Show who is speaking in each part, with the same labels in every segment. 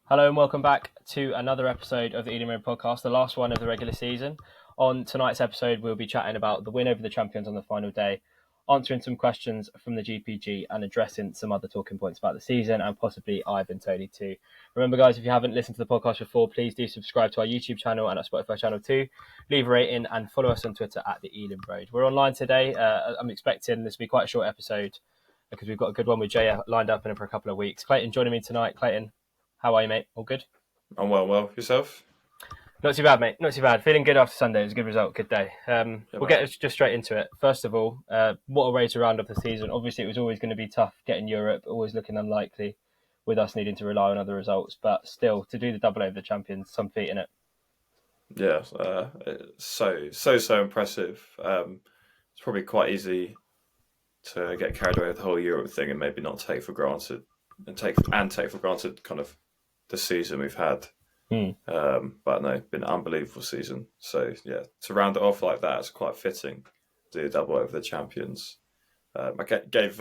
Speaker 1: Hello and welcome back to another episode of the Ealing Road podcast, the last one of the regular season. On tonight's episode, we'll be chatting about the win over the champions on the final day, answering some questions from the GPG and addressing some other talking points about the season and possibly Ivan Tony too. Remember guys, if you haven't listened to the podcast before, please do subscribe to our YouTube channel and our Spotify channel too. Leave a rating and follow us on Twitter at the Ealing Road. We're online today. I'm expecting this to be quite a short episode because we've got a good one with Jay lined up in for a couple of weeks. Clayton joining me tonight. Clayton, how are you, mate? All good?
Speaker 2: I'm well. Yourself?
Speaker 1: Not too bad, mate. Not too bad. Feeling good after Sunday. It was a good result. Good day. We'll get just straight into it. First of all, what a way to round up the season. Obviously, it was always going to be tough getting Europe, always looking unlikely with us needing to rely on other results. But still, to do the double over the champions, some feat in it.
Speaker 2: Yeah, so impressive. It's probably quite easy to get carried away with the whole Europe thing and maybe not take for granted take for granted kind of the season we've had. But no, been an unbelievable season. So yeah, to round it off like that, it's quite fitting to do a double over the champions. I gave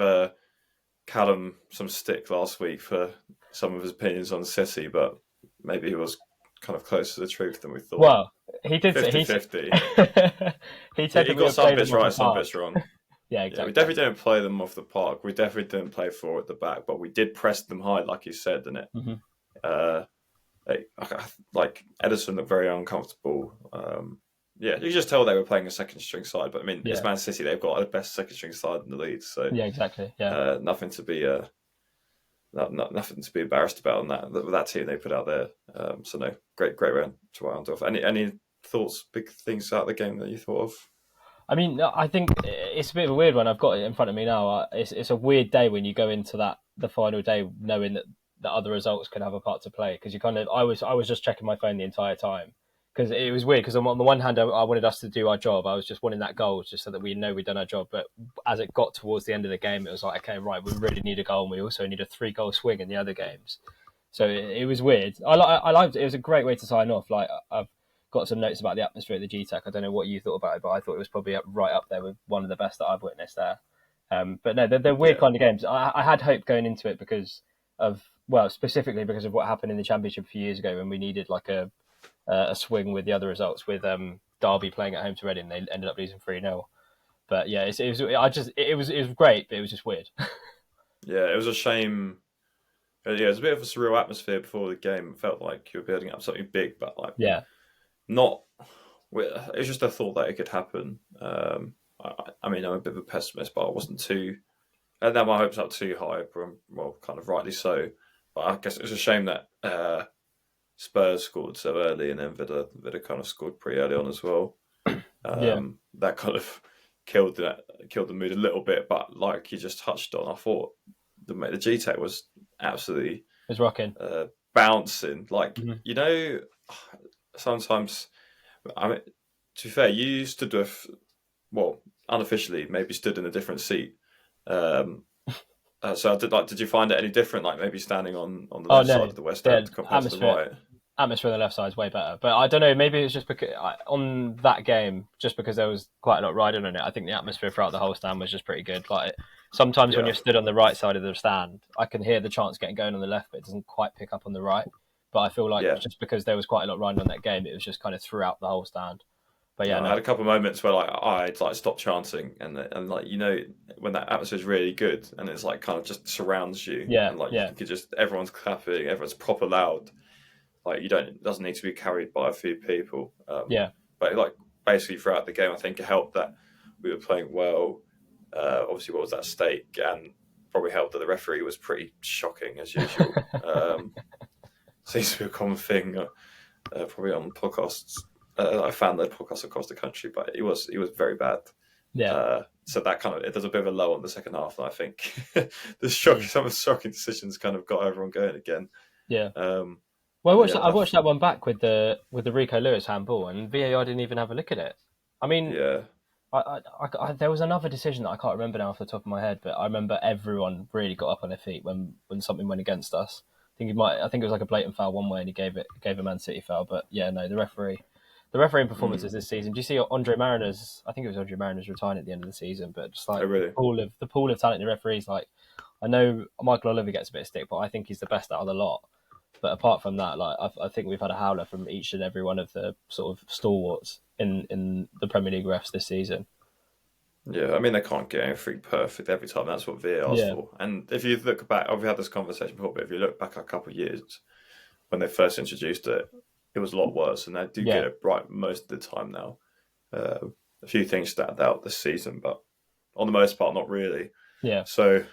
Speaker 2: Callum some stick last week for some of his opinions on City, but maybe he was kind of closer to the truth than we thought.
Speaker 1: Well, he did
Speaker 2: 50-50.
Speaker 1: He said
Speaker 2: he got some bits right, some bits wrong.
Speaker 1: Yeah, exactly.
Speaker 2: Yeah, we definitely didn't play them off the park. We definitely didn't play forward at the back, but we did press them high, like you said, didn't it?
Speaker 1: Mm-hmm.
Speaker 2: Like Edison looked very uncomfortable. Yeah, you could just tell they were playing a second string side. But I mean, it's Man City; they've got the best second string side in the league. So
Speaker 1: yeah, exactly.
Speaker 2: Nothing to be nothing to be embarrassed about on that team they put out there. So no, great round to round off. Any thoughts, big things out of the game that you thought of?
Speaker 1: I mean, I think it's a bit of a weird one. I've got it in front of me now. It's a weird day when you go into the final day knowing that other results could have a part to play, because you I was just checking my phone the entire time because it was weird, because on the one hand I wanted us to do our job. I was just wanting that goal just so that we know we'd done our job, but as it got towards the end of the game, it was like, okay, right, we really need a goal, and we also need a 3-goal swing in the other games. So it was weird. I liked it. It was a great way to sign off. Like, I've got some notes about the atmosphere at the GTAC. I don't know what you thought about it, but I thought it was probably right up there with one of the best that I've witnessed there. But no, they're weird kind of games. I had hope going into it because of, well, specifically because of what happened in the Championship a few years ago when we needed like a swing with the other results, with Derby playing at home to Reading. They ended up losing 3-0. But yeah, it was great, but it was just weird.
Speaker 2: Yeah, it was a shame. Yeah, it was a bit of a surreal atmosphere before the game. It felt like you were building up something big, but like not. It's just a thought that it could happen. I mean, I'm a bit of a pessimist, but I wasn't too. And then my hopes up too high, well, kind of rightly so. But I guess it was a shame that Spurs scored so early, and then Villa kind of scored pretty early on as well. That kind of killed the mood a little bit. But like you just touched on, I thought the GTAC was absolutely
Speaker 1: It was rocking,
Speaker 2: bouncing. Like sometimes, I mean, to be fair, you stood with, well, unofficially maybe stood in a different seat. So did you find it any different? Like maybe standing on the left side of the West End compared to the right?
Speaker 1: Atmosphere on the left side is way better, but I don't know. Maybe it's just because on that game, just because there was quite a lot riding on it. I think the atmosphere throughout the whole stand was just pretty good. Like sometimes when you're stood on the right side of the stand, I can hear the chants getting going on the left, but it doesn't quite pick up on the right. But I feel like just because there was quite a lot riding on that game, it was just kind of throughout the whole stand. But yeah,
Speaker 2: I had a couple of moments where like I'd like stopped chanting, and like when that atmosphere is really good and it's like kind of just surrounds you. And like you could just, everyone's clapping, everyone's proper loud. Like it doesn't need to be carried by a few people. But like basically throughout the game, I think it helped that we were playing well. Obviously, what was that stake, and probably helped that the referee was pretty shocking as usual. Seems to be a common thing, probably on podcasts. I found the podcasts across the country, but he was very bad. So that kind of, there's a bit of a low on the second half, and I think some of the shocking decisions kind of got everyone going again.
Speaker 1: Well, I watched that one back with the Rico Lewis handball, and VAR didn't even have a look at it. I mean, I there was another decision that I can't remember now off the top of my head, but I remember everyone really got up on their feet when something went against us. I think it was like a blatant foul one way, and he gave a Man City foul. But yeah, no, the refereeing performances this season. Do you see Andre Mariner's? I think it was Andre Mariner's retiring at the end of the season, but just like the pool of talented referees. Like, I know Michael Oliver gets a bit of stick, but I think he's the best out of the lot. But apart from that, like I think we've had a howler from each and every one of the sort of stalwarts in the Premier League refs this season.
Speaker 2: Yeah, I mean, they can't get anything perfect every time. That's what VAR's for. And if you look back, we've had this conversation before, but if you look back a couple of years, when they first introduced it, it was a lot worse. And they do get it right most of the time now. A few things stand out this season, but on the most part, not really.
Speaker 1: Yeah.
Speaker 2: So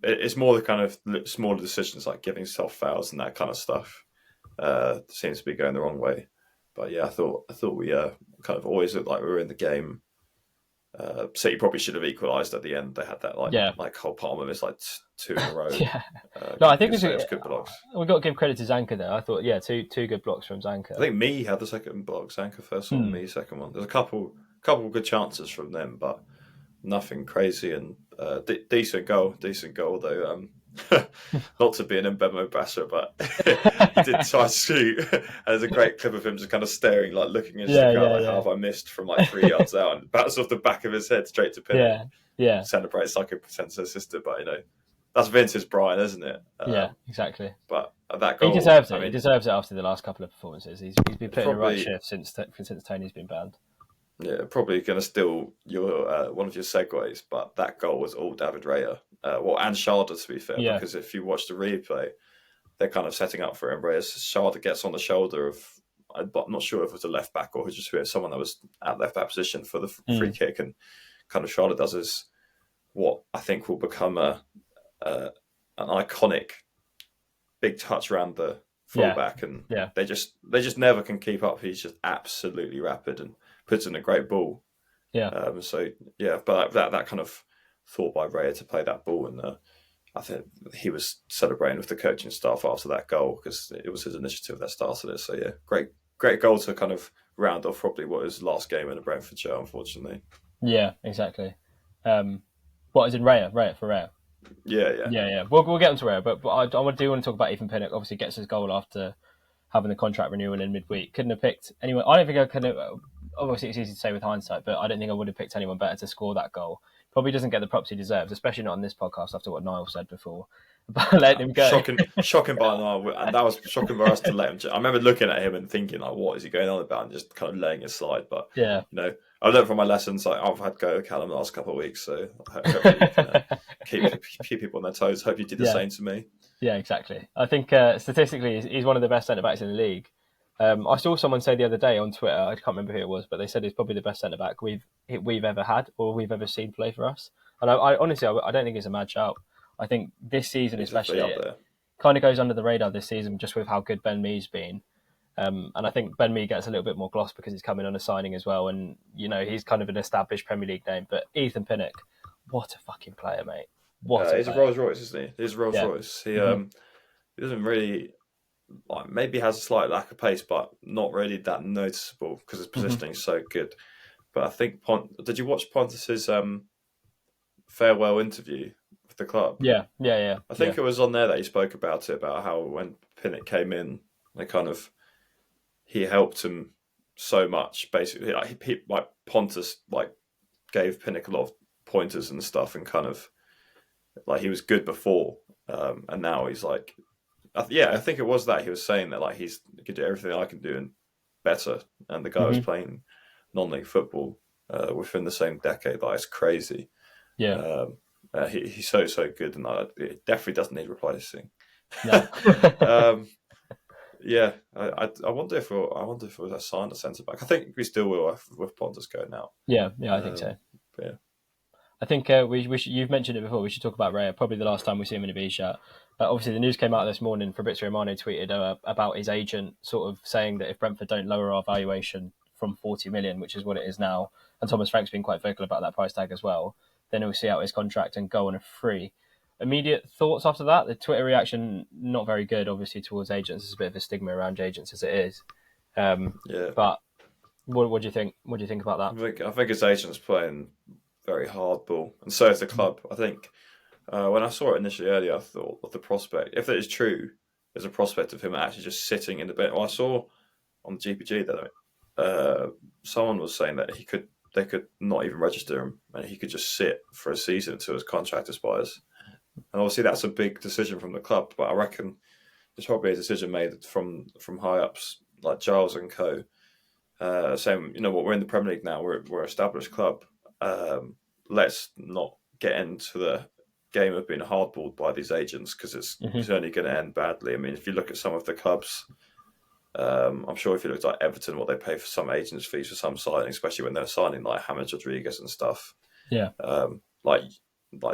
Speaker 2: it's more the kind of smaller decisions like giving self fouls and that kind of stuff seems to be going the wrong way. But yeah, I thought we kind of always looked like we were in the game. City probably should have equalised at the end. They had that like Cole Palmer missed like 2 in a row.
Speaker 1: No, I think
Speaker 2: it was good blocks.
Speaker 1: We got to give credit to Zanka there. I thought, two good blocks from Zanka.
Speaker 2: I think Me had the second block. Zanka first one, Me second one. There's a couple good chances from them, but nothing crazy and decent goal though. Not to be an Mbemo basher, but he did try to shoot. And there's a great clip of him just kind of staring, like looking at the crowd, how have I missed from like 3 yards out, and bounced off the back of his head straight to pin. Celebrates like a potential sister, but that's Vince's Brian, isn't it?
Speaker 1: Exactly.
Speaker 2: But that goal,
Speaker 1: he deserves it. He deserves it after the last couple of performances. He's been putting a right shift since Tony's been banned.
Speaker 2: Yeah, probably going to steal your one of your segues, but that goal was all David Raya. And Sharda, to be fair, because if you watch the replay, they're kind of setting up for him. Raya, Sharda gets on the shoulder of, I'm not sure if it was a left back or just someone that was at left back position for the free kick, and kind of Sharda does is what I think will become an iconic big touch around the fullback, and they just never can keep up. He's just absolutely rapid and puts in a great ball. But that kind of thought by Raya to play that ball, and I think he was celebrating with the coaching staff after that goal because it was his initiative that started it. So great goal to kind of round off probably what was last game in the Brentford show, unfortunately.
Speaker 1: Yeah, exactly. What is in Raya? Raya. Yeah. We'll get onto Raya, but I do want to talk about Ethan Pinnock. Obviously, gets his goal after having the contract renewal in midweek. Couldn't have picked anyone. I don't think I could have. Obviously, it's easy to say with hindsight, but I don't think I would have picked anyone better to score that goal. Probably doesn't get the props he deserves, especially not on this podcast after what Niall said before. But letting him go.
Speaker 2: Shocking by Niall, and that was shocking for us to let him. I remember looking at him and thinking, like, what is he going on about, and just kind of laying it slide. But I learned from my lessons. Like, I've had go with Callum the last couple of weeks, so hopefully you can keep people on their toes. Hope you did the same to me.
Speaker 1: Yeah, exactly. I think statistically, he's one of the best centre backs in the league. I saw someone say the other day on Twitter, I can't remember who it was, but they said he's probably the best centre back we've ever had or we've ever seen play for us. And I honestly don't think it's a mad shout. I think this season, especially, it kind of goes under the radar this season just with how good Ben Mee's been. And I think Ben Mee gets a little bit more gloss because he's coming on a signing as well. And, he's kind of an established Premier League name. But Ethan Pinnock, what a fucking player, mate.
Speaker 2: He's a Rolls Royce, isn't he? He's a Rolls Royce. He doesn't really, maybe has a slight lack of pace, but not really that noticeable because his positioning is so good. But I think, did you watch Pontus's farewell interview with the club?
Speaker 1: Yeah.
Speaker 2: I think it was on there that he spoke about it, about how when Pinnock came in, he helped him so much. Basically, Pontus gave Pinnock a lot of pointers and stuff, and kind of he was good before, and now he's I think it was that he was saying that he could do everything I can do and better, and the guy was playing non-league football within the same decade. It's crazy.
Speaker 1: Yeah,
Speaker 2: he's so good, and it definitely doesn't need replacing.
Speaker 1: No.
Speaker 2: I wonder if we'll sign a centre back. I think we still will with Pontus going now.
Speaker 1: Yeah, I think so.
Speaker 2: Yeah.
Speaker 1: I think we should, you've mentioned it before. We should talk about Raya. Probably the last time we see him in a B shirt. Obviously, the news came out this morning. Fabrizio Romano tweeted about his agent, sort of saying that if Brentford don't lower our valuation from 40 million, which is what it is now, and Thomas Frank's been quite vocal about that price tag as well, then he'll see out his contract and go on a free. Immediate thoughts after that? The Twitter reaction, not very good, obviously, towards agents. There's a bit of a stigma around agents as it is. But what do you think? What do you think about that?
Speaker 2: I think his agent's playing very hard ball, and so is the club. I think when I saw it initially earlier, I thought of the prospect. If it is true, there's a prospect of him actually just sitting in the bench. Well, I saw on GPG that someone was saying that they could not even register him, and he could just sit for a season until his contract expires. And obviously, that's a big decision from the club. But I reckon it's probably a decision made from high ups like Giles and co. Saying, you know what, we're in the Premier League now. We're an established club. Let's not get into the game of being hardballed by these agents because it's only going to end badly. I mean, if you look at some of the clubs, I'm sure if you looked at Everton, what they pay for some agents' fees for some signing, especially when they're signing like James Rodriguez and stuff.
Speaker 1: Yeah.
Speaker 2: Like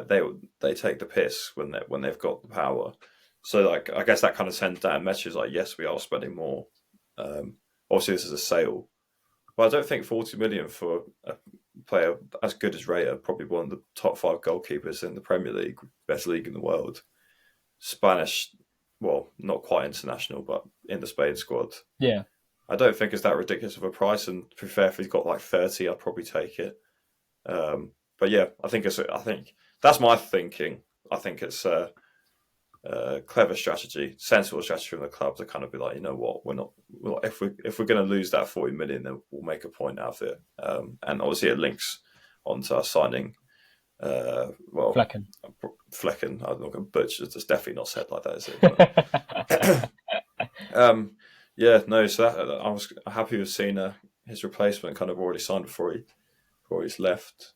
Speaker 2: they take the piss when they've got the power. So like I guess that kind of sends down messages like, yes, we are spending more. Obviously, this is a sale, but I don't think 40 million for a player as good as Raya, probably one of the top 5 goalkeepers in the Premier League, best league in the world, Spanish, well, not quite international, but in the Spain squad.
Speaker 1: Yeah,
Speaker 2: I don't think it's that ridiculous of a price. And to be fair, if he's got like 30, I'd probably take it. But yeah, I think that's my thinking. I think it's a clever strategy, sensible strategy from the club to kind of be like, you know what, if we're going to lose that 40 million, then we'll make a point out of it. And obviously, it links onto our signing.
Speaker 1: Flecken.
Speaker 2: I'm not going to butcher. It's definitely not said like that, is it? Yeah, no. So I was happy with seeing his replacement kind of already signed before he's left.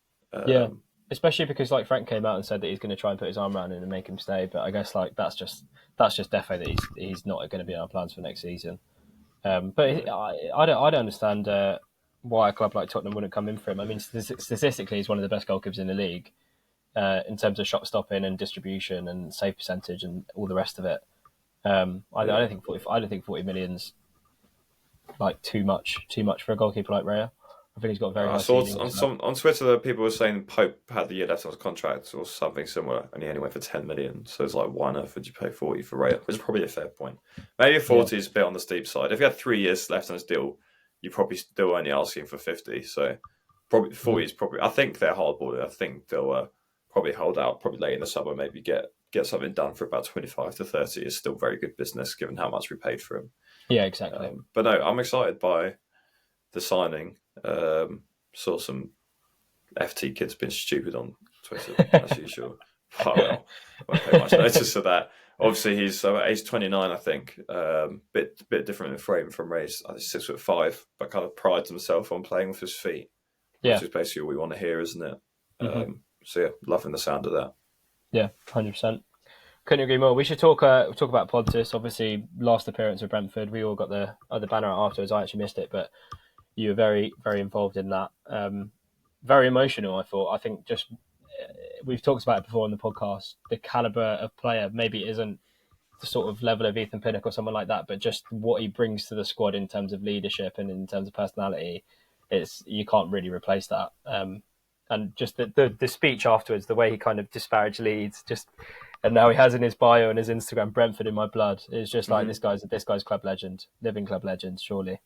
Speaker 1: Yeah, especially because like Frank came out and said that he's going to try and put his arm around him and make him stay. But I guess like that's just defo that he's not going to be in our plans for next season. But I don't understand why a club like Tottenham wouldn't come in for him. I mean, statistically, he's one of the best goalkeepers in the league in terms of shot stopping and distribution and save percentage and all the rest of it. I don't think 40 million's like too much for a goalkeeper like Raya. I think he's got very high ceiling.
Speaker 2: On Twitter, people were saying Pope had the year left on his contract or something similar, and he only went for 10 million. So it's like, why on earth would you pay 40 for Raya? Which is probably a fair point. Maybe 40 is a bit on the steep side. If you had 3 years left on his deal, you're probably still only asking for 50. So probably 40 is probably. I think they're hardballing. I think they'll probably hold out, probably late in the summer, maybe get something done for about 25 to 30. Is still very good business given how much we paid for him.
Speaker 1: Yeah, exactly.
Speaker 2: But no, I'm excited by the signing. Saw some FT kids being stupid on Twitter as usual. Oh well, I won't pay much notice of that. Obviously, he's 29, I think. Bit different in frame from Ray's. I think 6'5", but kind of prides himself on playing with his feet, which is basically what we want to hear, isn't it? So yeah, loving the sound of that.
Speaker 1: Yeah, 100%. Couldn't agree more. We should talk about Pontus. Obviously, last appearance with Brentford. We all got the banner out afterwards. I actually missed it, but you were very, very involved in that. Very emotional, I thought. I think just we've talked about it before on the podcast. The caliber of player maybe isn't the sort of level of Ethan Pinnock or someone like that, but just what he brings to the squad in terms of leadership and in terms of personality, you can't really replace that. And just the speech afterwards, the way he kind of disparaged Leeds, and now he has in his bio and his Instagram, Brentford in my blood. It's just like this guy's club legend, living club legend, surely.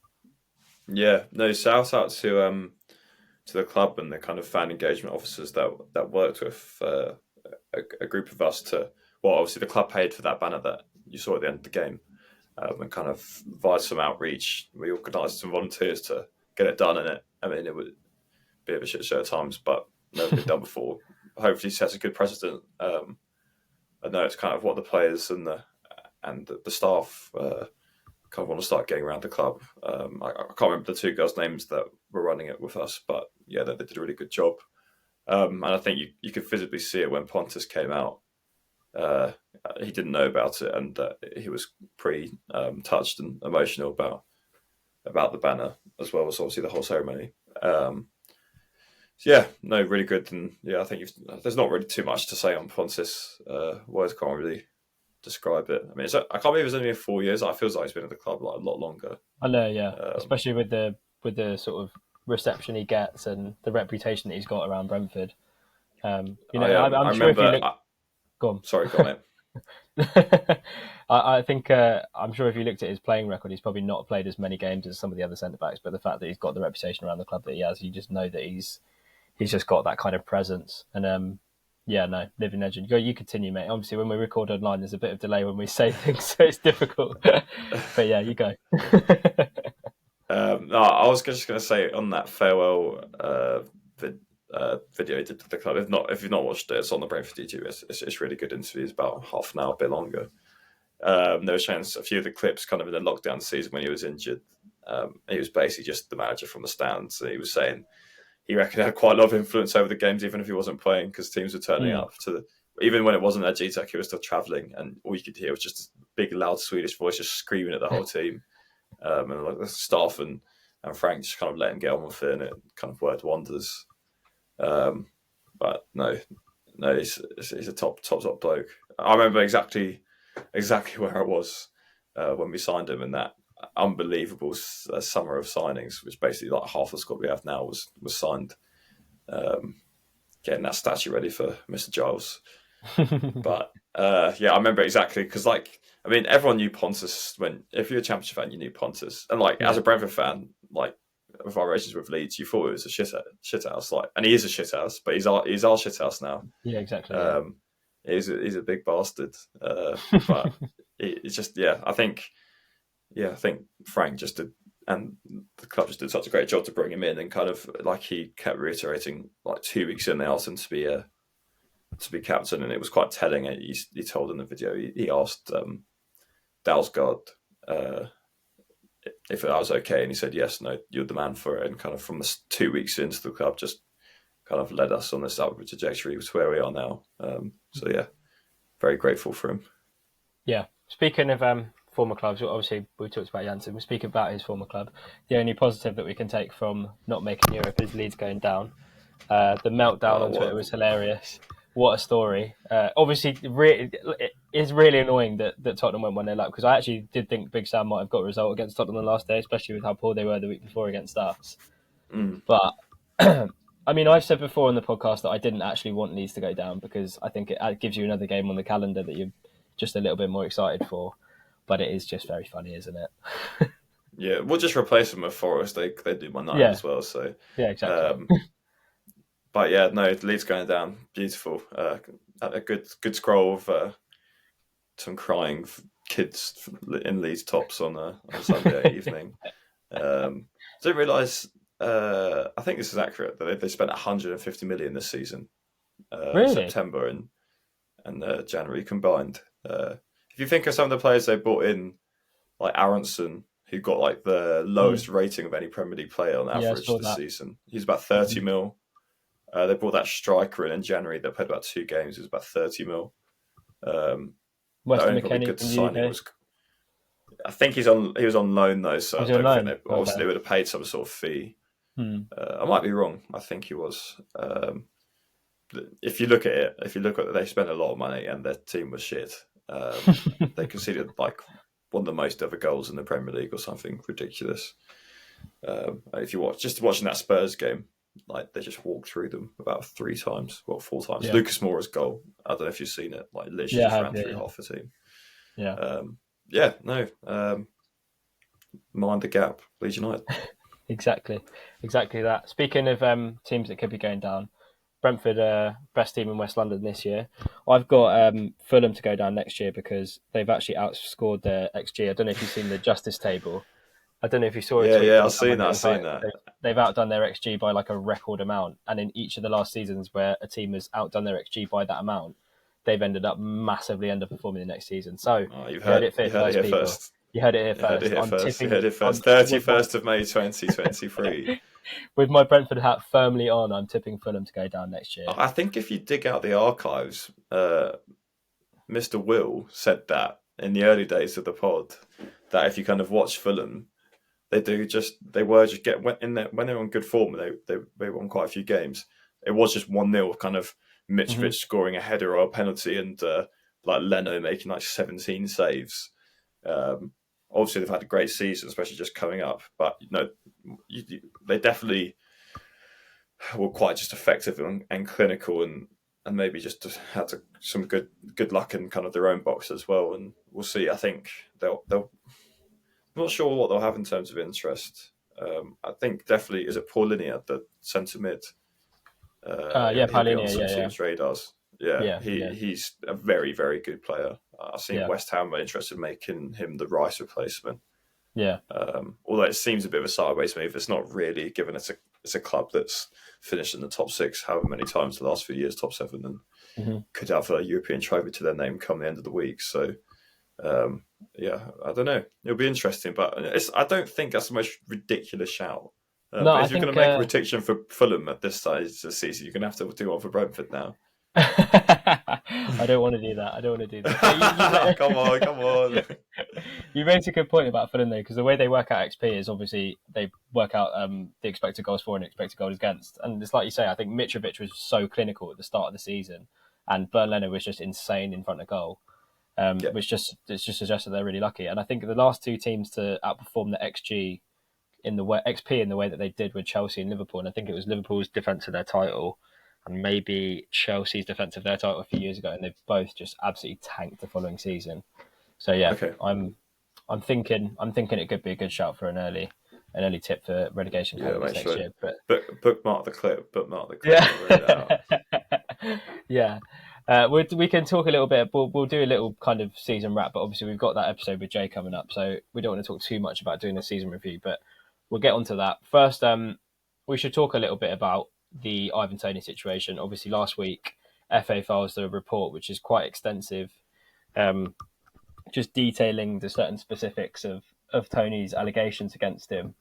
Speaker 2: Yeah, no, shout out to the club and the kind of fan engagement officers that worked with a group of us to. Well, obviously the club paid for that banner that you saw at the end of the game, and kind of via some outreach, we organised some volunteers to get it done. And it was a bit of a shit show at times, but never been done before. Hopefully, sets a good precedent. I know it's kind of what the players and the staff kind of want to start getting around the club. I can't remember the 2 girls' names that were running it with us, but yeah, they did a really good job. And I think you could visibly see it when Pontus came out. He didn't know about it, and he was pretty touched and emotional about the banner, as well as obviously the whole ceremony. So yeah, no, really good. And yeah, I think there's not really too much to say on Pontus. Words can't really describe it. I mean, I can't believe it's only been 4 years. I feel like he's been at the club like a lot longer.
Speaker 1: I know, yeah, especially with the sort of reception he gets and the reputation that he's got around Brentford. I'm sure if you look... Go on.
Speaker 2: Sorry, go on.
Speaker 1: I think I'm sure if you looked at his playing record, he's probably not played as many games as some of the other centre backs. But the fact that he's got the reputation around the club that he has, you just know that he's just got that kind of presence. And living legend. You continue, mate. Obviously, when we record online, there's a bit of delay when we say things, so it's difficult. But yeah, you go.
Speaker 2: No, I was just going to say on that farewell video he did to the club. If you've not watched it, it's on the Brentford YouTube. It's really good interview. It's about half an hour, a bit longer. They were showing a few of the clips kind of in the lockdown season when he was injured. He was basically just the manager from the stands. And he was saying he reckoned had quite a lot of influence over the games, even if he wasn't playing, because teams were turning up even when it wasn't at GTEC, he was still travelling, and all you could hear was just a big, loud Swedish voice just screaming at the whole team, and like the staff and Frank just kind of let him get on with it, and it kind of worked wonders. But no, he's a top bloke. I remember exactly where I was when we signed him, and that unbelievable summer of signings, which basically like half the squad we have now was signed. Getting that statue ready for Mr. Giles. But I remember exactly because everyone knew Pontus if you're a Championship fan, you knew Pontus, and as a Brentford fan, with our relations with Leeds, you thought it was a shit house, and he is a shit house, but he's our shit house now.
Speaker 1: Yeah, exactly.
Speaker 2: He's a big bastard, but it's just I think Frank just did, and the club just did such a great job to bring him in, and kind of he kept reiterating 2 weeks in they asked him to be captain, and it was quite telling. He told in the video he asked Dalsgaard if that was okay, and he said yes, no, you're the man for it, and kind of from the 2 weeks into the club just kind of led us on this upward trajectory to where we are now. Very grateful for him.
Speaker 1: Yeah, speaking of former clubs, obviously we talked about Janssen, we speak about his former club. The only positive that we can take from not making Europe is Leeds going down. The meltdown on Twitter was hilarious. What a story. Obviously, it is really annoying that Tottenham went 1-0 up, because I actually did think Big Sam might have got a result against Tottenham the last day, especially with how poor they were the week before against us. But, I mean, I've said before on the podcast that I didn't actually want Leeds to go down, because I think it gives you another game on the calendar that you're just a little bit more excited for. But it is just very funny, isn't it?
Speaker 2: Yeah, we'll just replace them with Forest. They do my night as well. So
Speaker 1: yeah, exactly.
Speaker 2: But yeah, no, Leeds going down, beautiful. A good scroll of some crying kids in Leeds tops on a Sunday evening. Didn't realise. I think this is accurate that they spent 150 million this season,
Speaker 1: really?
Speaker 2: September and January combined. If you think of some of the players they brought in, like Aronson, who got the lowest rating of any Premier League player on average this season, he's about 30 mil. They brought that striker in January that played about 2 games. It was about 30 mil.
Speaker 1: Weston McKennie good signing was.
Speaker 2: I think he was on loan though, so I don't think obviously they would have paid some sort of fee. I might be wrong. I think he was. If you look at it, they spent a lot of money and their team was shit. They conceded one of the most ever goals in the Premier League or something ridiculous. If you watching that Spurs game, they just walked through them about 4 times. Yeah. Lucas Moura's goal, I don't know if you've seen it, literally just ran through half the team. Mind the gap, Leeds United.
Speaker 1: Exactly that. Speaking of teams that could be going down, Brentford, best team in West London this year. I've got Fulham to go down next year because they've actually outscored their XG. I don't know if you've seen the Justice table. I don't know if you saw it.
Speaker 2: Yeah, I've seen that.
Speaker 1: They've outdone their XG by a record amount, and in each of the last seasons where a team has outdone their XG by that amount, they've ended up massively underperforming the next season. So
Speaker 2: you heard it here first.
Speaker 1: You heard it here first.
Speaker 2: You heard it first. 31st of May 2023.
Speaker 1: With my Brentford hat firmly on, I'm tipping Fulham to go down next year.
Speaker 2: I think if you dig out the archives, Mr. Will said that in the early days of the pod, that if you kind of watch Fulham, when they were on good form, they won quite a few games. It was just 1-0, kind of Mitrovic scoring a header or a penalty, and Leno making 17 saves. Obviously, they've had a great season, especially just coming up. But they definitely were quite just effective and clinical, and maybe just had some good luck in kind of their own box as well. And we'll see. I think they'll. I'm not sure what they'll have in terms of interest. I think definitely is it Paulinho at the centre mid.
Speaker 1: Paulinho.
Speaker 2: Teams' radars. He's a very, very good player. I've seen West Ham are interested in making him the Rice replacement.
Speaker 1: Yeah.
Speaker 2: Although it seems a bit of a sideways move, it's not really, given it's a club that's finished in the top 6 however many times the last few years, top 7, and could have a European trophy to their name come the end of the week. So Yeah, I don't know. It'll be interesting, but I don't think that's the most ridiculous shout.
Speaker 1: No,
Speaker 2: But
Speaker 1: I
Speaker 2: if you're going
Speaker 1: think
Speaker 2: to make a prediction for Fulham at this stage of the season, you're going to have to do one for Brentford now.
Speaker 1: I don't want to do that. I don't want to do that. But
Speaker 2: come on, come on.
Speaker 1: You made a good point about Fulham though, because the way they work out XP is obviously they work out the expected goals for and expected goals against, and it's like you say. I think Mitrovic was so clinical at the start of the season, and Bernd Leno was just insane in front of goal,
Speaker 2: Yeah.
Speaker 1: which just suggests that they're really lucky. And I think the last two teams to outperform the XG in the way XP in the way that they did with Chelsea and Liverpool, and I think it was Liverpool's defence of their title and maybe Chelsea's defence of their title a few years ago, and they've both just absolutely tanked the following season. So yeah,
Speaker 2: Okay.
Speaker 1: I'm thinking it could be a good shout for an early tip for relegation candidates next year. But
Speaker 2: bookmark the clip. Bookmark the clip.
Speaker 1: Yeah, yeah. We can talk a little bit. We'll do a little kind of season wrap, but obviously we've got that episode with Jay coming up, so we don't want to talk too much about doing the season review. But we'll get onto that first. We should talk a little bit about the Ivan Toney situation. Obviously, last week FA files the report, which is quite extensive. Just detailing the certain specifics of Tony's allegations against him.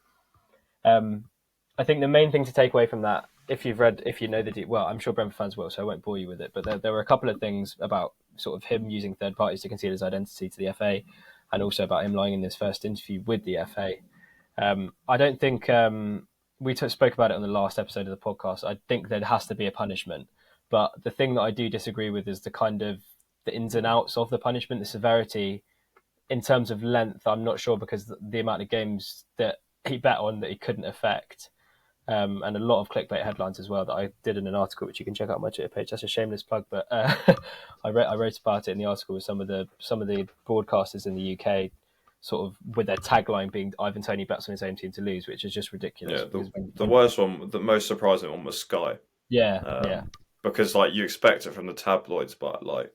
Speaker 1: I think the main thing to take away from that, if you know well, I'm sure Brentford fans will, so I won't bore you with it. But there were a couple of things about sort of him using third parties to conceal his identity to the FA, and also about him lying in his first interview with the FA. I don't think we spoke about it on the last episode of the podcast. I think there has to be a punishment, but the thing that I do disagree with is the kind of the ins and outs of the punishment, the severity. In terms of length, I'm not sure because the amount of games that he bet on that he couldn't affect, and a lot of clickbait headlines as well that I did in an article, which you can check out on my Twitter page. That's a shameless plug, but I wrote about it in the article with some of the broadcasters in the UK, sort of with their tagline being "Ivan Toney bets on his own team to lose," which is just ridiculous.
Speaker 2: Yeah, the worst one, the most surprising one was Sky.
Speaker 1: Yeah.
Speaker 2: Because like you expect it from the tabloids, but like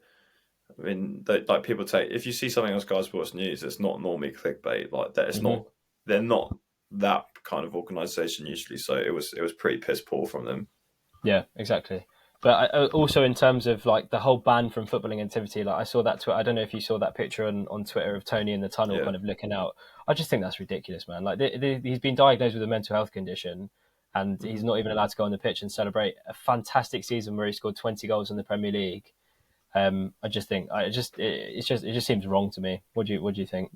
Speaker 2: I mean, like people take if you see something on Sky Sports News, it's not normally clickbait. Like that, it's not. They're not that kind of organisation usually. So it was pretty piss poor from them.
Speaker 1: Yeah, exactly. But also in terms of like the whole ban from footballing activity, like I saw that. I don't know if you saw that picture on Twitter of Tony in the tunnel, kind of looking out. I just think that's ridiculous, man. Like he's been diagnosed with a mental health condition, and he's not even allowed to go on the pitch and celebrate a fantastic season where he scored 20 goals in the Premier League. I just think it just seems wrong to me. What do you think?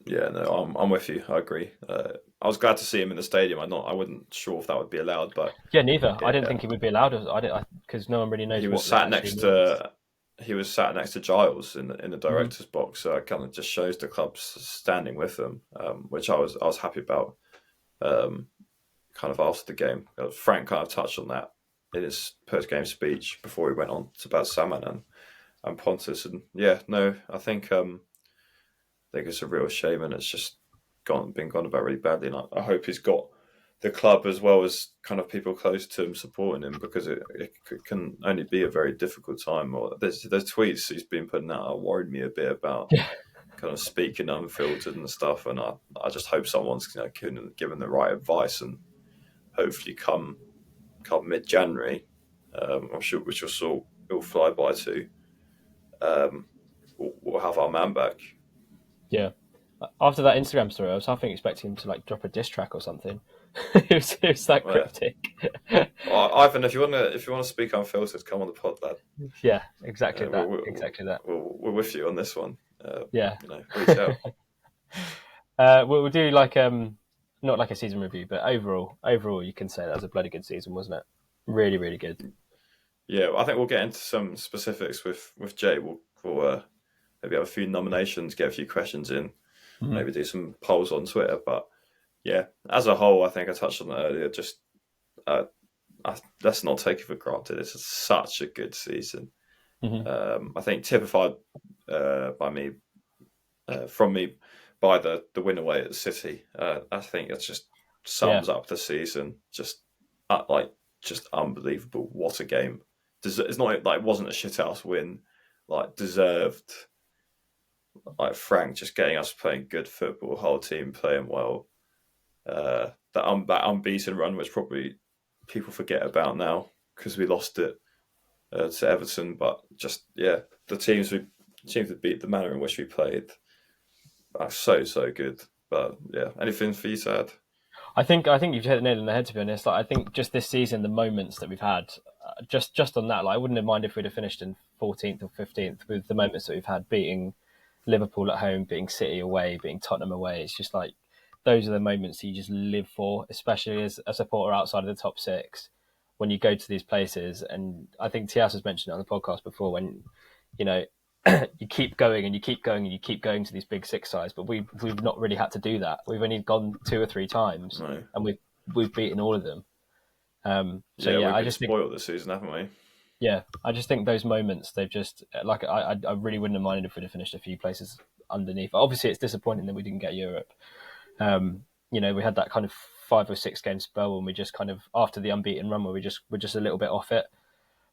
Speaker 2: Yeah, no, I'm with you. I agree. I was glad to see him in the stadium. I wasn't sure if that would be allowed, but
Speaker 1: yeah, neither. I didn't think he would be allowed. Because no one really knows.
Speaker 2: He was sat next to Giles in the director's box, so it kind of just shows the club's standing with them, which I was happy about. Kind of after the game, Frank kind of touched on that in his post-game speech before he went on to about Salmon and Pontus, and yeah, no, I think it's a real shame, and it's just been gone about really badly. And I hope he's got the club as well as kind of people close to him supporting him, because it can only be a very difficult time. Or there's tweets he's been putting out worried me a bit about kind of speaking unfiltered and stuff. And I just hope someone's given the right advice, and hopefully come mid-January, which we'll fly by to. We'll have our man back.
Speaker 1: Yeah. After that Instagram story, I was half expecting him to like drop a diss track or something. it was that cryptic.
Speaker 2: Well, Ivan, if you want to speak unfiltered, come on the pod, lad.
Speaker 1: Yeah, exactly that. Exactly that.
Speaker 2: We're with you on this one.
Speaker 1: Yeah.
Speaker 2: Reach
Speaker 1: out. We'll do like not like a season review, but overall, you can say that was a bloody good season, wasn't it? Really, really good.
Speaker 2: Yeah, I think we'll get into some specifics with Jay. We'll maybe have a few nominations, get a few questions in, maybe do some polls on Twitter. But yeah, as a whole, I think I touched on that earlier. Just let's not take it for granted. It's such a good season. I think typified from me by the win away at City. I think it just sums up the season. Just unbelievable. What a game! It's not like it wasn't a shithouse win. Like deserved. Like Frank just getting us playing good football, whole team playing well. That unbeaten run, which probably people forget about now because we lost it to Everton. But just the teams we seemed to beat the manner in which we played. So good. But yeah, anything for you to add?
Speaker 1: I think you've hit the nail on the head. To be honest, like, I think just this season, the moments that we've had, just on that, like, I wouldn't have minded if we'd have finished in 14th or 15th with the moments that we've had, beating Liverpool at home, beating City away, beating Tottenham away. It's just like those are the moments you just live for, especially as a supporter outside of the top six. When you go to these places, and I think Tias has mentioned it on the podcast before, when you know you keep going and you keep going and you keep going to these big six sides, but we've not really had to do that. We've only gone 2 or 3 times,
Speaker 2: No.
Speaker 1: and we've beaten all of them.
Speaker 2: We've
Speaker 1: I
Speaker 2: been
Speaker 1: just think,
Speaker 2: spoiled this season, haven't we?
Speaker 1: yeah, I just think those moments, they've just, like, I really wouldn't have minded if we'd have finished a few places underneath. Obviously, it's disappointing that we didn't get Europe. We had that kind of 5 or 6 game spell when we just kind of, after the unbeaten run, where we're just a little bit off it.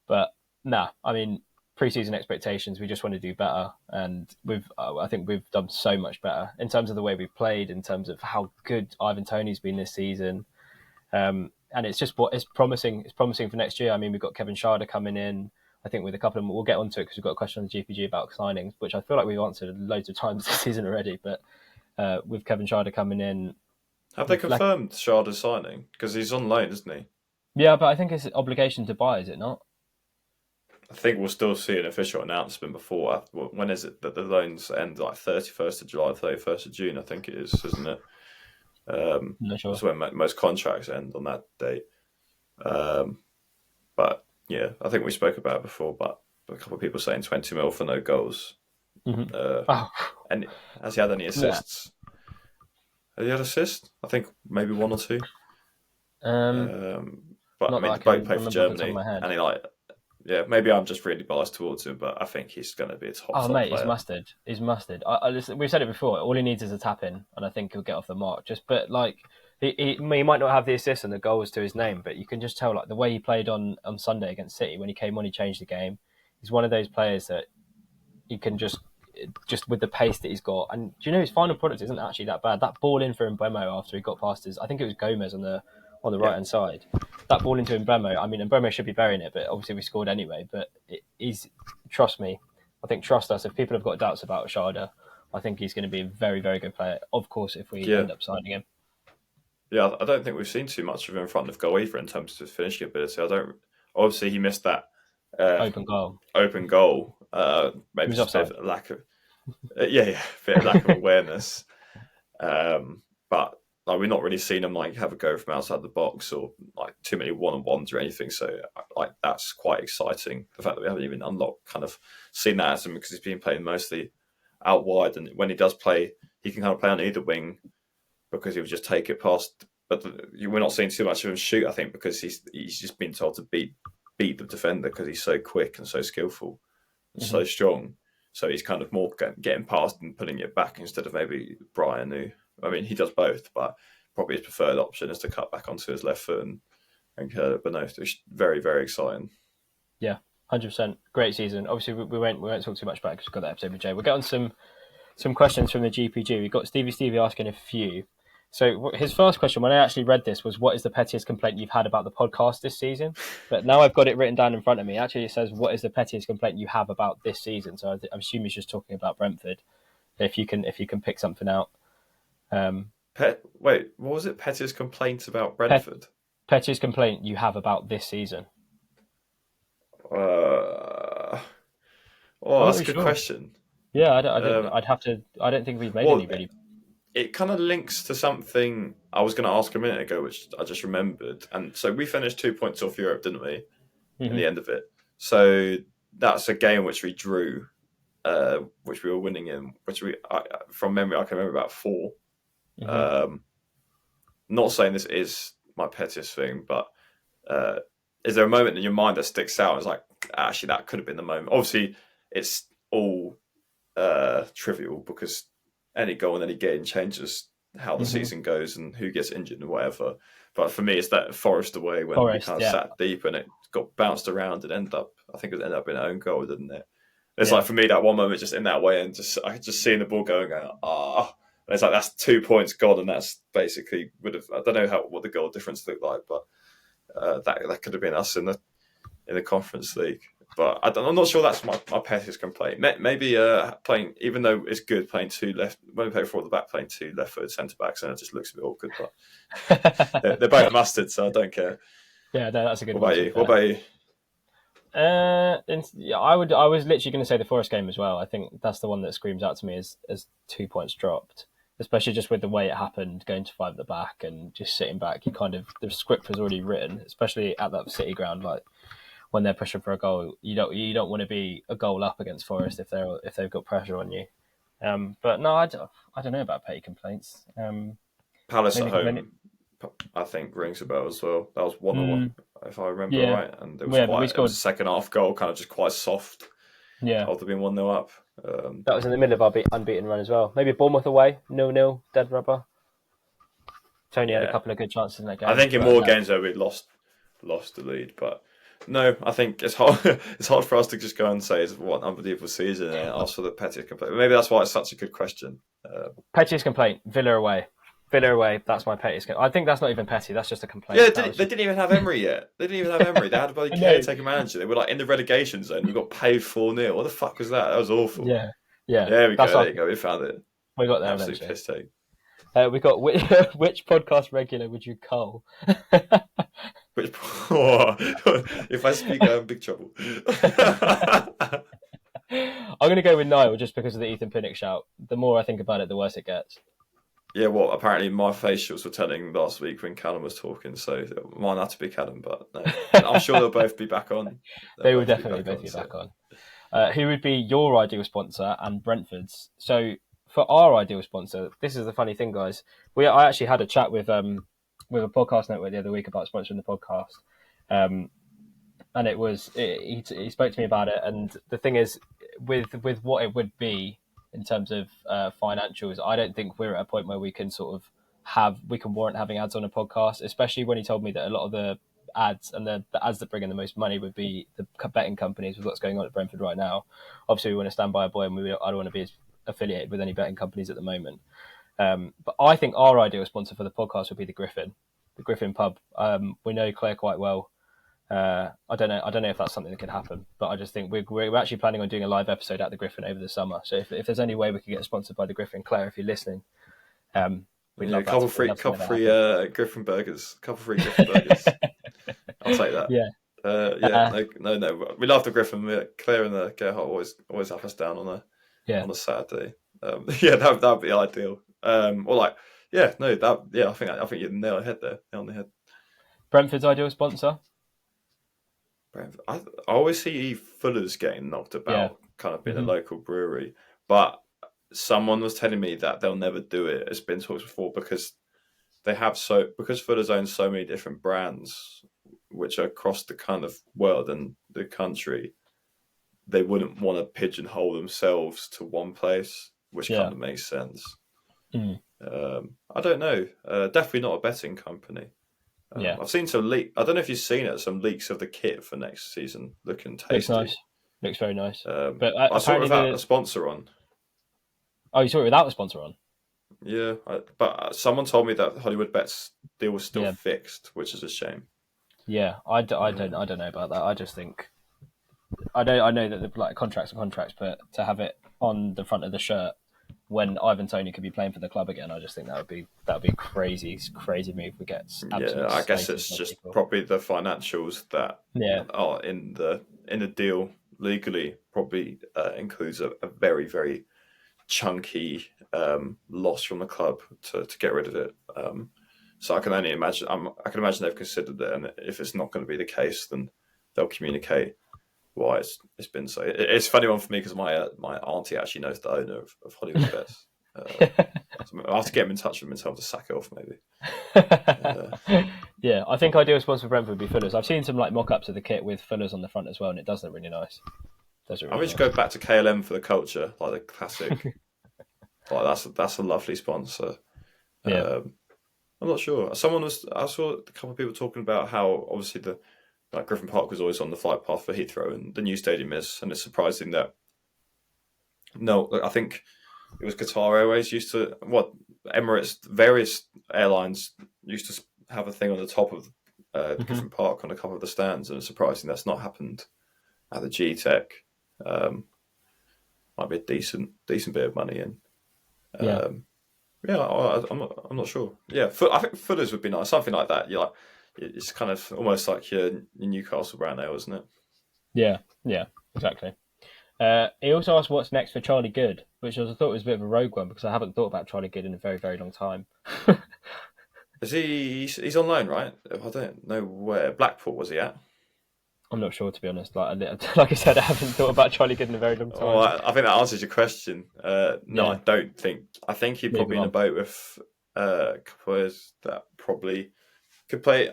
Speaker 1: But nah, I mean, preseason expectations, we just want to do better, and I think we've done so much better in terms of the way we've played, in terms of how good Ivan Toney's been this season. And it's just it's promising. It's promising for next year. I mean, we've got Kevin Schade coming in. I think with a couple of them, we'll get onto it because we've got a question on the GPG about signings, which I feel like we've answered loads of times this season already. But with Kevin Schade coming in,
Speaker 2: have they confirmed Schade's signing? Because he's on loan, isn't he?
Speaker 1: Yeah, but I think it's an obligation to buy, is it not?
Speaker 2: I think we'll still see an official announcement before. When is it that the loans end? Like 31st of July, 31st of June, I think it is, isn't it?
Speaker 1: Not sure.
Speaker 2: That's when most contracts end, on that date. But yeah, I think we spoke about it before. But a couple of people saying 20 mil for no goals.
Speaker 1: Mm-hmm.
Speaker 2: And has he had any assists? Yeah. Has he had assists? I think maybe 1 or 2. But I mean, they both play for Germany, and maybe I'm just really biased towards him, but I think he's going to be a top
Speaker 1: mate,
Speaker 2: player.
Speaker 1: He's mustard. We've said it before. All he needs is a tap in, and I think he'll get off the mark. But like, he might not have the assists and the goals to his name, but you can just tell, like, the way he played on Sunday against City, when he came on, he changed the game. He's one of those players that he can just with the pace that he's got. And do you know, his final product isn't actually that bad. That ball in for Mbemo after he got past I think it was Gomez on the right hand side. That ball into Mbemo, I mean, Mbemo should be burying it, but obviously we scored anyway. But trust me, I think, trust us. If people have got doubts about Schade, I think he's going to be a very, very good player. Of course, if we end up signing him.
Speaker 2: Yeah, I don't think we've seen too much of him in front of goal either in terms of his finishing ability. Obviously, he missed that
Speaker 1: open goal.
Speaker 2: Maybe just a bit of lack of bit of lack of awareness. But like, we've not really seen him like have a go from outside the box, or like too many one-on-ones or anything. So like, that's quite exciting. The fact that we haven't even seen that as him, because he's been playing mostly out wide, and when he does play, he can kind of play on either wing, because he would just take it past. But we're not seeing too much of him shoot, I think, because he's just been told to beat the defender, because he's so quick and so skillful and so strong. So he's kind of more getting past and putting it back, instead of maybe Brian, who, I mean, he does both, but probably his preferred option is to cut back onto his left foot and curl it. But no, it's very, very exciting.
Speaker 1: Yeah, 100%. Great season. Obviously, we won't talk too much about it because we've got that episode with Jay. We'll get on some questions from the GPG. We've got Stevie asking a few. So his first question, when I actually read this, was, what is the pettiest complaint you've had about the podcast this season? But now I've got it written down in front of me. Actually, it says, what is the pettiest complaint you have about this season? So I'm assuming he's just talking about Brentford. If you can pick something out.
Speaker 2: Wait, what was it? Pettiest complaint about Brentford?
Speaker 1: Pettiest complaint you have about this season?
Speaker 2: That's a good question.
Speaker 1: Yeah, I don't think we've made any really.
Speaker 2: It kind of links to something I was going to ask a minute ago, which I just remembered. And so we finished 2 points off Europe, didn't we? In the end of it. So that's a game which we drew, which we were winning in, from memory, I can remember about 4. Not saying this is my pettiest thing, but is there a moment in your mind that sticks out? It's like, actually, that could have been the moment. Obviously, it's all trivial, because any goal in any game changes how the season goes and who gets injured and whatever. But for me, it's that Forest away when we kind of sat deep and it got bounced around and ended up in our own goal, didn't it? It's like, for me, that one moment just in that way, and I just seeing the ball going, and it's like, that's 2 points gone, and that's basically I don't know what the goal difference looked like, but that could have been us in the Conference League. But I'm not sure that's my pettiest complaint. Maybe playing, even though it's good playing two left, when we play four at the back, playing two left-footed centre-backs, and it just looks a bit awkward. But they're both mustard, so I don't care.
Speaker 1: Yeah, no, that's a good
Speaker 2: one. What about you?
Speaker 1: I was literally going to say the Forest game as well. I think that's the one that screams out to me as 2 points dropped, especially just with the way it happened, going to 5 at the back and just sitting back. You kind of, the script was already written, especially at that City ground. Like when they're pushing for a goal, you don't want to be a goal up against Forest if they've got pressure on you. But no, I don't know about petty complaints.
Speaker 2: Palace at home, I think, rings a bell as well. That was 1-1, if I remember right, and it was a second half goal, kind of just quite soft.
Speaker 1: Yeah,
Speaker 2: after being 1-0 up.
Speaker 1: That was in the middle of our unbeaten run as well. Maybe Bournemouth away, 0-0, dead rubber. Tony had a couple of good chances in that game.
Speaker 2: I think in more games though we'd lost the lead, but no, I think it's hard. It's hard for us to just go and say it's what an unbelievable season and ask for the pettiest complaint. Maybe that's why it's such a good question.
Speaker 1: Pettiest complaint: Villa away. Villa away. That's my pettiest complaint. I think that's not even petty. That's just a complaint.
Speaker 2: Yeah, they didn't even have Emery yet. They had a bloody caretaker manager. They were like in the relegation zone. We got paid 4-0. What the fuck was that? That was awful.
Speaker 1: Yeah.
Speaker 2: There we go. There you go. We found it.
Speaker 1: We got there.
Speaker 2: Absolute piss take.
Speaker 1: We got which podcast regular would you cull?
Speaker 2: If I speak, I'm in big trouble.
Speaker 1: I'm going to go with Niall just because of the Ethan Pinnock shout. The more I think about it, the worse it gets.
Speaker 2: Yeah, well, apparently my facials were telling last week when Callum was talking, so mine had to be Callum, but no. I'm sure they'll both be back on.
Speaker 1: They will definitely both be back on. Who would be your ideal sponsor and Brentford's? So for our ideal sponsor, this is the funny thing, guys. I actually had a chat with a podcast network the other week about sponsoring the podcast, and he spoke to me about it. And the thing is, with what it would be in terms of financials, I don't think we're at a point where we can warrant having ads on a podcast, especially when he told me that a lot of the ads and the ads that bring in the most money would be the betting companies with what's going on at Brentford right now. Obviously, we want to stand by a boy, and I don't want to be affiliated with any betting companies at the moment. But I think our ideal sponsor for the podcast would be the Griffin pub. We know Claire quite well. I don't know if that's something that could happen, but I just think we're actually planning on doing a live episode at the Griffin over the summer. So if there's any way we could get sponsored by the Griffin, Claire, if you're listening, we'd love
Speaker 2: a couple free Griffin burgers, I'll take that. No. We love the Griffin. Claire and the Gerhardt always have us down on a Saturday. That would be ideal. I think you nail on the head.
Speaker 1: Brentford's ideal sponsor.
Speaker 2: I always see Fuller's getting knocked about, kind of being a local brewery, but someone was telling me that they'll never do it. It's been talked before because Fuller's owns so many different brands, which are across the kind of world and the country. They wouldn't want to pigeonhole themselves to one place, which kind of makes sense. I don't know. Definitely not a betting company. I've seen some leak. I don't know if you've seen it. Some leaks of the kit for next season looking tasty.
Speaker 1: Looks very nice.
Speaker 2: But I saw it without a sponsor on.
Speaker 1: Oh, you saw it without a sponsor on?
Speaker 2: Yeah, but someone told me that Hollywood Bet's deal was still fixed, which is a shame.
Speaker 1: Yeah, I don't know about that. I just think I know that the contracts are contracts, but to have it on the front of the shirt when Ivan Toney could be playing for the club again, I just think that would be a crazy move. We get
Speaker 2: I guess it's just probably the financials that are in the deal legally probably includes a very, very chunky loss from the club to get rid of it. So I can only imagine. I can imagine they've considered it, and if it's not going to be the case, then they'll communicate why it's been so. It's a funny one for me because my auntie actually knows the owner of Hollywood Bets. So I'll have to get him in touch with him and tell him to sack it off, maybe.
Speaker 1: Yeah, I think ideal sponsor for Brentford would be Fuller's. I've seen some mock-ups of the kit with Fuller's on the front as well, and it does look really nice.
Speaker 2: I just go back to KLM for the culture, like the classic. That's a lovely sponsor.
Speaker 1: Yeah.
Speaker 2: I'm not sure. I saw a couple of people talking about how obviously Griffin Park was always on the flight path for Heathrow, and the new stadium is, and it's surprising that. No, I think it was Qatar Airways used to. Emirates, various airlines used to have a thing on the top of Griffin Park on a couple of the stands, and it's surprising that's not happened at the G Tech. Might be a decent bit of money in. I'm not sure. Yeah, I think Fuller's would be nice, something like that. It's kind of almost like your Newcastle Brown Ale, isn't it?
Speaker 1: Yeah, exactly. He also asked what's next for Charlie Good, which I thought was a bit of a rogue one because I haven't thought about Charlie Good in a very, very long time.
Speaker 2: Is he's on loan, right? I don't know where. Blackpool was he at?
Speaker 1: I'm not sure, to be honest. Like I said, I haven't thought about Charlie Good in a very long time.
Speaker 2: Well, I think that answers your question. No, I don't think. I think he'd probably in a boat with a couple of players that probably could play.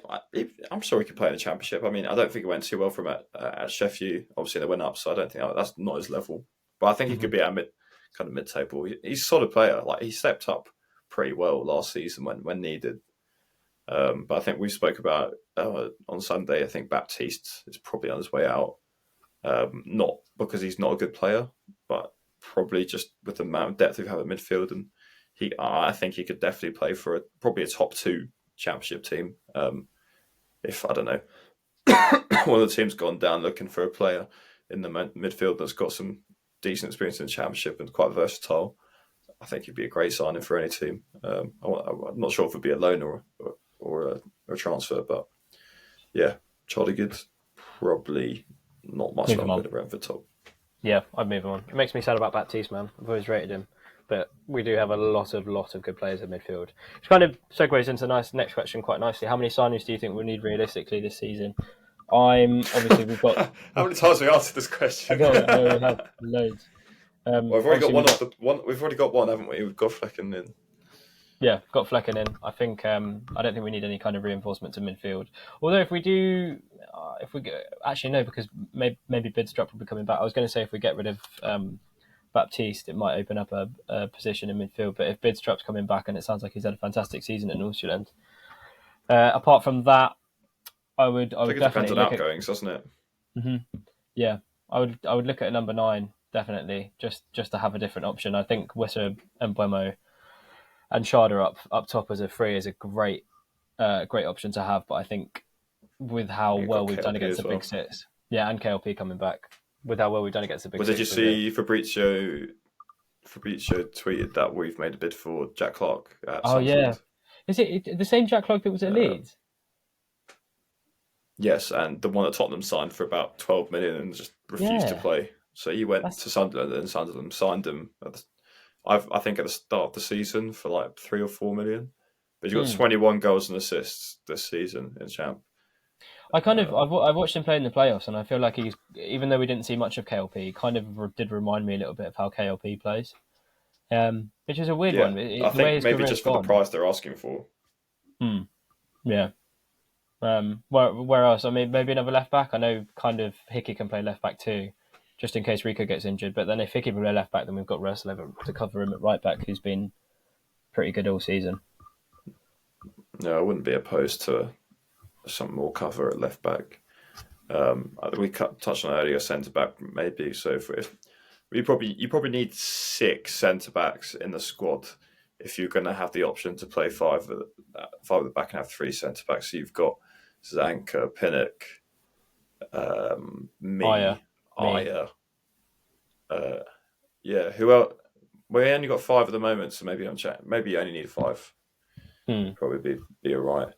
Speaker 2: I'm sure he could play in the Championship. I mean, I don't think it went too well for him at Sheffield. Obviously, they went up, so I don't think that's not his level. But I think he could be at mid-table. He's a solid player. Like he stepped up pretty well last season when needed. But I think we spoke about on Sunday. I think Baptiste is probably on his way out. Not because he's not a good player, but probably just with the amount of depth we have at midfield, and I think he could definitely play for probably a top 2 Championship team. If I don't know, one of the teams gone down looking for a player in the midfield that's got some decent experience in the Championship and quite versatile, I think he'd be a great signing for any team. I'm not sure if it'd be a loan or a transfer, but yeah, Charlie Good probably not much longer to Brentford top.
Speaker 1: Yeah, I'd move him on. It makes me sad about Baptiste, man. I've always rated him, but we do have a lot of good players in midfield. Which kind of segues into the next question quite nicely. How many signings do you think we'll need realistically this season? We've got.
Speaker 2: How many times have we answered this question?
Speaker 1: I know we have loads.
Speaker 2: We've already got one. We've already got one, haven't we? We've got Flecken in.
Speaker 1: Yeah, got Flecken in. I think I don't think we need any kind of reinforcements in midfield. Although if we do, actually no, because maybe Bidstrup will be coming back. I was going to say if we get rid of Baptiste, it might open up a position in midfield. But if Bidstrup's coming back, and it sounds like he's had a fantastic season at Northland. Apart from that, I would definitely
Speaker 2: depends on outgoings, doesn't it?
Speaker 1: Mm-hmm. Yeah, I would look at number 9 definitely, just to have a different option. I think Wissa and Buemo and Sharda up top as a free is a great option to have. But I think with how well we've done against the big six, and KLP coming back, with how well we've done against the big six.
Speaker 2: Did you see Fabrizio tweeted that we've made a bid for Jack Clark at Sunderland?
Speaker 1: Yeah. Is it the same Jack Clark that was at Leeds?
Speaker 2: Yes, and the one that Tottenham signed for about 12 million and just refused to play. So he went to Sunderland, and Sunderland signed him I think at the start of the season for like 3 or 4 million. But he's got 21 goals and assists this season in Champ.
Speaker 1: I've watched him play in the playoffs, and I feel like he's, even though we didn't see much of KLP, he kind of did remind me a little bit of how KLP plays, which is a weird one.
Speaker 2: I think maybe just for the price they're asking for.
Speaker 1: Yeah. Where else? I mean, maybe another left back. I know kind of Hickey can play left back too, just in case Rico gets injured. But then if Hickey will play left back, then we've got Roslev to cover him at right back, who's been pretty good all season.
Speaker 2: No, I wouldn't be opposed to some more cover at left back. We touched on earlier centre back maybe. So if you probably need 6 centre backs in the squad if you're going to have the option to play 5 at the back and have 3 centre backs. So you've got Zanka, Pinnock, Aya. Who else? We only got 5 at the moment, so maybe maybe you only need 5. Probably be alright.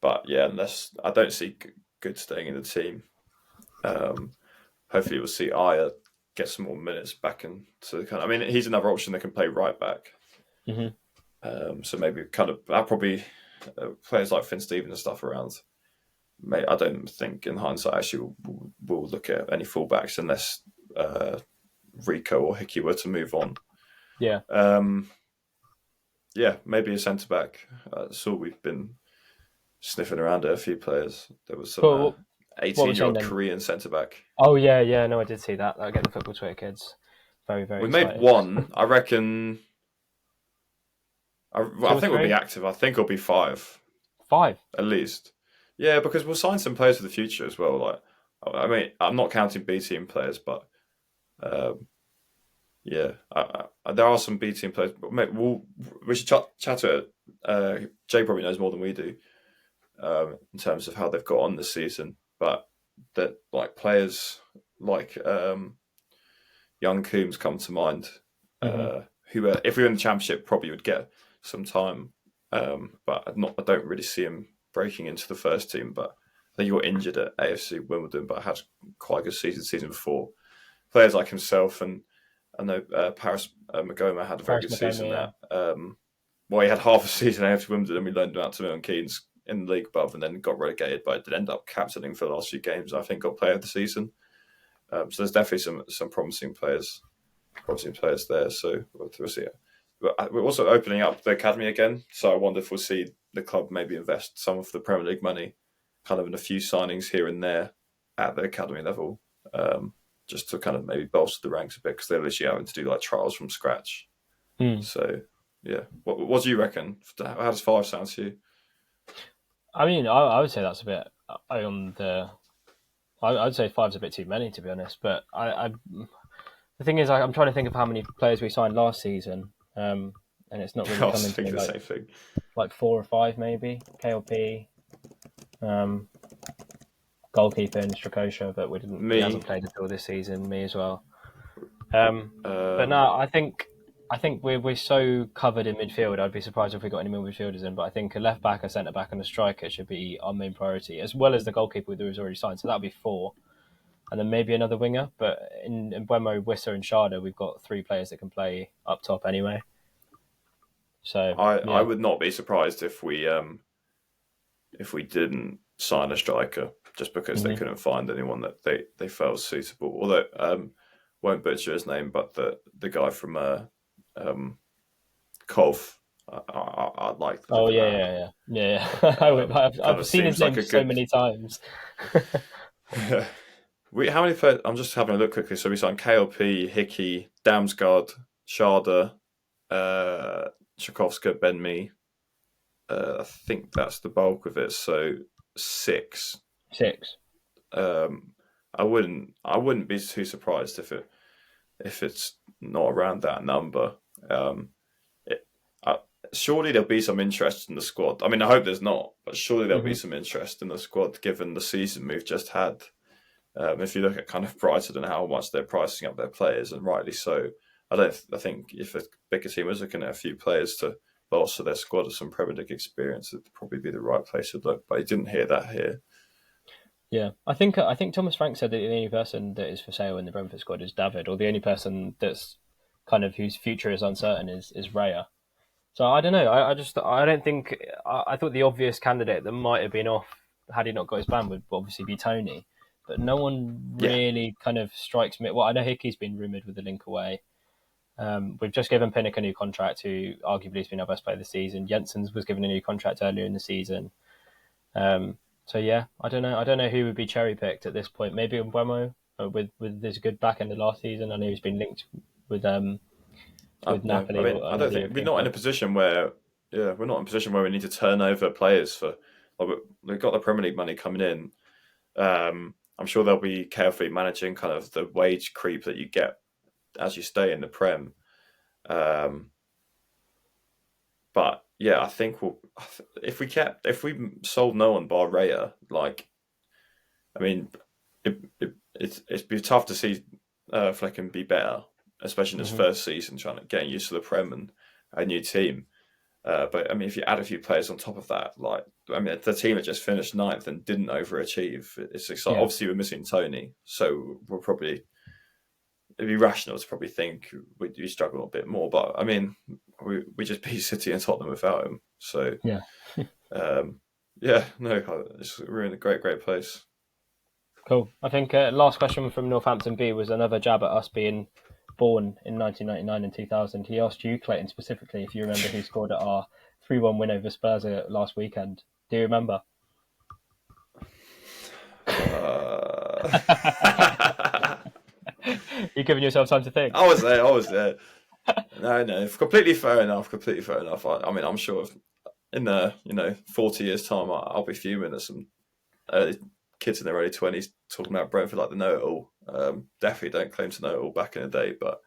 Speaker 2: But yeah, unless I don't see Good staying in the team. Hopefully we'll see Aya get some more minutes back into the kind. I mean, he's another option that can play right back. So maybe I'll probably players like Finn Stevens and stuff around. I don't think in hindsight actually we'll look at any fullbacks unless Rico or Hickey were to move on. Maybe a centre back. So we've been sniffing around at a few players. There was some 18-year-old Korean centre back.
Speaker 1: Oh yeah, no, I did see that. I get the football Twitter kids very, very.
Speaker 2: We
Speaker 1: excited.
Speaker 2: Made one. I reckon. I think we'll be active. I think it'll be 5.
Speaker 1: 5
Speaker 2: at least. Yeah, because we'll sign some players for the future as well. Like, I mean, I'm not counting B team players, but there are some B team players. But we should chat to it. Jay probably knows more than we do in terms of how they've got on this season. But that like players like young Coombs come to mind, who if we were in the Championship probably would get some time, but I don't really see him breaking into the first team. But I think he got injured at AFC Wimbledon, but had quite a good season before. Players like himself, and I know Paris Magoma had a very good season there. Well, he had half a season at AFC Wimbledon, and we loaned him out to Milton Keynes in the league above, and then got relegated, but did end up captaining for the last few games. I think got player of the season. So there's definitely some promising players there. So we'll see. But we're also opening up the academy again. So I wonder if we'll see the club maybe invest some of the Premier League money, kind of in a few signings here and there at the academy level, just to kind of maybe bolster the ranks a bit, because they're literally having to do like trials from scratch. So yeah, what do you reckon? How does 5 sound to you?
Speaker 1: I mean, I would say that's a bit on the. I'd say 5's a bit too many, to be honest. But the thing is, I'm trying to think of how many players we signed last season, and it's not really coming to me.
Speaker 2: The same thing.
Speaker 1: Like 4 or 5, maybe. KLP, goalkeeper in Strakosha, but he hasn't played at all this season. Me as well. But no, I think we're so covered in midfield. I'd be surprised if we got any more midfielders in. But I think a left back, a centre back, and a striker should be our main priority, as well as the goalkeeper who was already signed. So that'll be 4, and then maybe another winger. But in Mbeumo, Wissa, and Sharda, we've got 3 players that can play up top anyway. So
Speaker 2: I would not be surprised if we didn't sign a striker, just because they couldn't find anyone that they felt suitable. Although won't butcher his name, but the guy from Kov, I'd like.
Speaker 1: Oh yeah. I've seen his name so many times.
Speaker 2: How many players? I'm just having a look quickly. So we signed KLP, Hickey, Damsgaard, Sharda, Tchaikovsky, Ben Mee. I think that's the bulk of it. So 6. I wouldn't be too surprised if it's not around that number. Surely there'll be some interest in the squad. I mean, I hope there's not, but surely there'll be some interest in the squad given the season we've just had. If you look at kind of Brighton and how much they're pricing up their players, and rightly so, I think if a bigger team was looking at a few players to bolster their squad of some Premier League experience, it'd probably be the right place to look. But I didn't hear that here.
Speaker 1: Yeah, I think Thomas Frank said that the only person that is for sale in the Brentford squad is David, or the only person that's kind of whose future is uncertain is Raya. So I don't know. I don't think. I thought the obvious candidate that might have been off had he not got his ban would obviously be Tony, but no one really kind of strikes me. Well, I know Hickey's been rumoured with the link away. We've just given Pinnock a new contract, who arguably has been our best player this season. Jensen's was given a new contract earlier in the season. So yeah, I don't know who would be cherry picked at this point. Maybe Mbeumo with this good back end of last season. I know he's been linked with Napoli.
Speaker 2: I mean, I don't think we're not in a position where we need to turn over players for. We've got the Premier League money coming in. I'm sure they'll be carefully managing kind of the wage creep that you get as you stay in the Prem. But yeah, I think if we sold no one bar Raya, I mean, it'd be tough to see Flecken be better, especially in his first season, getting used to the Prem and a new team. But I mean, if you add a few players on top of that, the team had just finished 9th and didn't overachieve. It's exciting. Yeah. Obviously, we're missing Tony, so it'd be rational to probably think we struggle a bit more. But I mean, we just beat City and Tottenham without him. So
Speaker 1: yeah,
Speaker 2: we're in a great place.
Speaker 1: Cool. I think last question from Northampton B was another jab at us being born in 1999 and 2000. He asked you, Clayton, specifically if you remember who scored at our 3-1 win over Spurs last weekend. Do you remember? You're giving yourself time to think.
Speaker 2: I was there. No, completely fair enough. I mean, I'm sure in 40 years' time, I'll be fuming at some kids in their early 20s talking about Brentford like they know it all. Definitely don't claim to know it all back in the day, but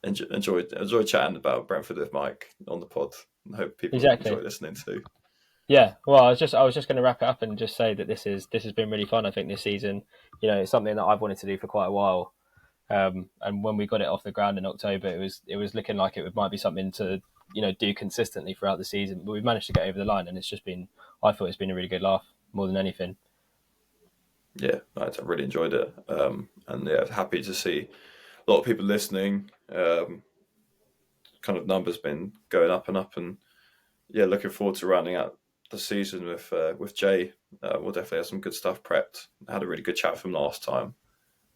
Speaker 2: enjoy chatting about Brentford with Mike on the pod. I hope people enjoy listening too.
Speaker 1: Yeah, well, I was just going to wrap it up and just say that this has been really fun. I think this season, it's something that I've wanted to do for quite a while. And when we got it off the ground in October, it was looking like it might be something to do consistently throughout the season. But we've managed to get over the line, and it's just been. I thought it's been a really good laugh more than anything.
Speaker 2: Yeah, I really enjoyed it, and yeah, happy to see a lot of people listening. Kind of numbers been going up and up, and yeah, looking forward to rounding out the season with Jay. We'll definitely have some good stuff prepped. I had a really good chat from last time,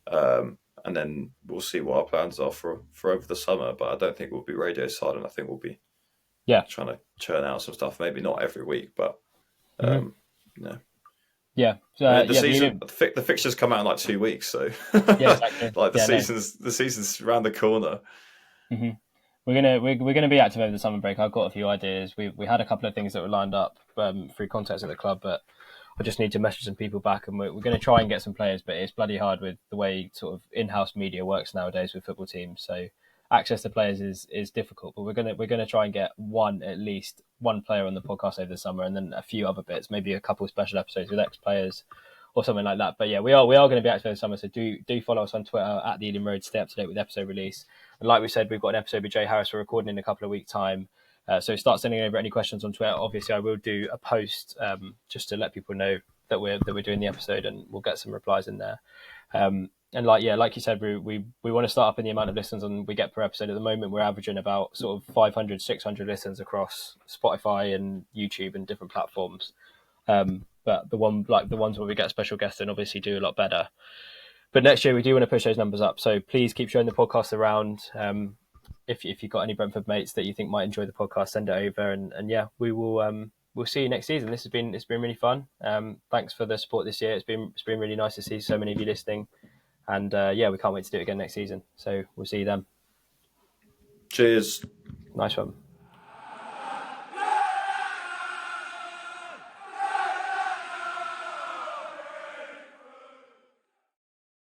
Speaker 2: and then we'll see what our plans are for over the summer. But I don't think we'll be radio silent. I think we'll be
Speaker 1: Yeah.
Speaker 2: trying to churn out some stuff. Maybe not every week, but
Speaker 1: Mm-hmm.
Speaker 2: no.
Speaker 1: Yeah.
Speaker 2: The
Speaker 1: Yeah.
Speaker 2: season, the fixtures come out in like 2 weeks, so
Speaker 1: Yeah. Exactly.
Speaker 2: like
Speaker 1: Yeah. No.
Speaker 2: the season's around the corner.
Speaker 1: Mm-hmm. We're gonna be active over the summer break. I've got a few ideas. We had a couple of things that were lined up through contacts at the club, but I just need to message some people back, and we're going to try and get some players. But it's bloody hard with the way sort of in-house media works nowadays with football teams. So access to players is difficult. But we're gonna try and get at least one player on the podcast over the summer, and then a few other bits, maybe a couple of special episodes with ex-players or something like that. But yeah, we are going to be active over the summer. So do follow us on Twitter at the Ealing Road. Stay up to date with episode release. And like we said, we've got an episode with Jay Harris we're recording in a couple of weeks' time. So start sending over any questions on Twitter. Obviously, I will do a post just to let people know that we're doing the episode, and we'll get some replies in there. And like you said, we want to start up in the amount of listens and we get per episode. At the moment, we're averaging about sort of 500, 600 listens across Spotify and YouTube and different platforms. But the ones where we get special guests and obviously do a lot better. But next year we do want to push those numbers up. So please keep showing the podcast around. If you've got any Brentford mates that you think might enjoy the podcast, send it over. And yeah, we'll see you next season. It's been really fun. Thanks for the support this year. It's been really nice to see so many of you listening. And yeah, we can't wait to do it again next season. So we'll see you then.
Speaker 2: Cheers.
Speaker 1: Nice one.